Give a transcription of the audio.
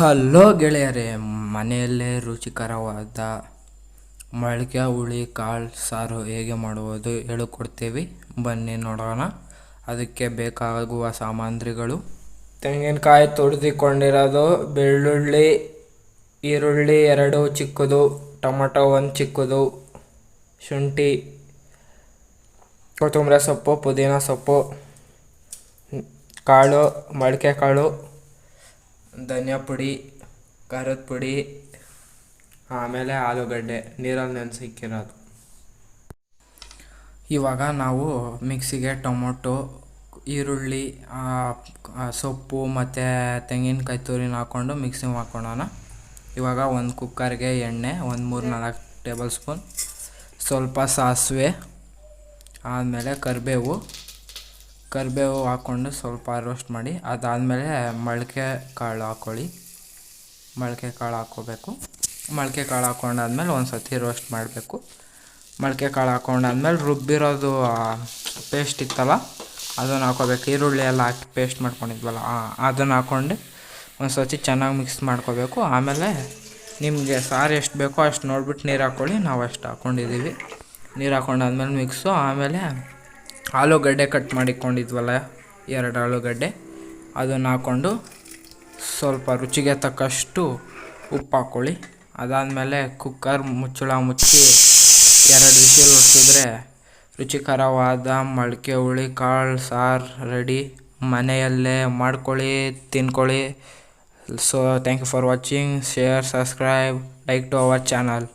Hello ಗೆಳೆಯರೇ, ಮನೆಯಲ್ಲೇ ರುಚಿಕರವಾದ ಮೊಳಕೆ ಹುಳಿ ಕಾಳು ಸಾರು ಹೇಗೆ ಮಾಡುವುದು ಹೇಳಿಕೊಡ್ತೀವಿ. ಬನ್ನಿ ನೋಡೋಣ. ಅದಕ್ಕೆ ಬೇಕಾಗುವ ಸಾಮಗ್ರಿಗಳು: ತೆಂಗಿನಕಾಯಿ ತುರಿದುಕೊಂಡಿರೋದು, ಬೆಳ್ಳುಳ್ಳಿ, ಈರುಳ್ಳಿ 2 ಚಿಕ್ಕದು, ಟೊಮೆಟೊ 1 ಚಿಕ್ಕದು, ಶುಂಠಿ, ಕೊತ್ತಂಬರಿ ಸೊಪ್ಪು, ಪುದೀನ ಸೊಪ್ಪು, ಕಾಳು, ಮೊಳಕೆ ಕಾಳು, ಧನಿಯಾ ಪುಡಿ, ಖಾರದ ಪುಡಿ, ಆಮೇಲೆ ಆಲೂಗಡ್ಡೆ ನೀರಲ್ಲಿ ನೆನೆಸಿಕ್ಕಿರೋದು. ಇವಾಗ ನಾವು ಮಿಕ್ಸಿಗೆ ಟೊಮೊಟೊ, ಈರುಳ್ಳಿ, ಸೊಪ್ಪು ಮತ್ತು ತೆಂಗಿನಕಾಯಿ ತುರಿನ ಹಾಕ್ಕೊಂಡು ಮಿಕ್ಸಿ ಮಾಡ್ಕೊಳ್ಳೋಣ. ಇವಾಗ ಒಂದು ಕುಕ್ಕರ್ಗೆ ಎಣ್ಣೆ 3-4 ಟೇಬಲ್ ಸ್ಪೂನ್, ಸ್ವಲ್ಪ ಸಾಸಿವೆ, ಆದಮೇಲೆ ಕರಿಬೇವು ಹಾಕ್ಕೊಂಡು ಸ್ವಲ್ಪ ರೋಸ್ಟ್ ಮಾಡಿ. ಅದಾದಮೇಲೆ ಮೊಳಕೆ ಕಾಳು ಹಾಕ್ಕೋಬೇಕು. ಮೊಳಕೆ ಕಾಳು ಹಾಕ್ಕೊಂಡಾದ್ಮೇಲೆ ಒಂದು ಸತಿ ರೋಸ್ಟ್ ಮಾಡಬೇಕು. ಮೊಳಕೆ ಕಾಳು ಹಾಕ್ಕೊಂಡಾದ್ಮೇಲೆ ರುಬ್ಬಿರೋದು ಪೇಸ್ಟ್ ಇತ್ತಲ್ಲ, ಅದನ್ನು ಹಾಕ್ಕೋಬೇಕು. ಈರುಳ್ಳಿ ಎಲ್ಲ ಹಾಕಿ ಪೇಸ್ಟ್ ಮಾಡ್ಕೊಂಡಿದ್ವಲ್ಲ, ಅದನ್ನು ಹಾಕ್ಕೊಂಡು ಒಂದು ಸತಿ ಚೆನ್ನಾಗಿ ಮಿಕ್ಸ್ ಮಾಡ್ಕೋಬೇಕು. ಆಮೇಲೆ ನಿಮಗೆ ಸಾರು ಎಷ್ಟು ಬೇಕೋ ಅಷ್ಟು ನೋಡ್ಬಿಟ್ಟು ನೀರು ಹಾಕ್ಕೊಳ್ಳಿ. ನಾವು ಅಷ್ಟು ಹಾಕ್ಕೊಂಡಿದ್ದೀವಿ. ನೀರು ಹಾಕ್ಕೊಂಡಾದ್ಮೇಲೆ ಮಿಕ್ಸು. ಆಮೇಲೆ ಆಲೂಗಡ್ಡೆ ಕಟ್ ಮಾಡಿಕೊಂಡಿದ್ವಲ್ಲ, 2 ಆಲೂಗಡ್ಡೆ, ಅದನ್ನು ಹಾಕ್ಕೊಂಡು ಸ್ವಲ್ಪ ರುಚಿಗೆ ತಕ್ಕಷ್ಟು ಉಪ್ಪು ಹಾಕ್ಕೊಳ್ಳಿ. ಅದಾದಮೇಲೆ ಕುಕ್ಕರ್ ಮುಚ್ಚಳ ಮುಚ್ಚಿ 2 ವಿಸಿಲ್ ಹೊಡ್ಸಿದ್ರೆ ರುಚಿಕರವಾದ ಮೊಳಕೆ ಹುಳಿ ಕಾಳು ಸಾರು ರೆಡಿ. ಮನೆಯಲ್ಲೇ ಮಾಡ್ಕೊಳ್ಳಿ, ತಿನ್ಕೊಳ್ಳಿ. So thank you for watching. Share, subscribe, like to our channel.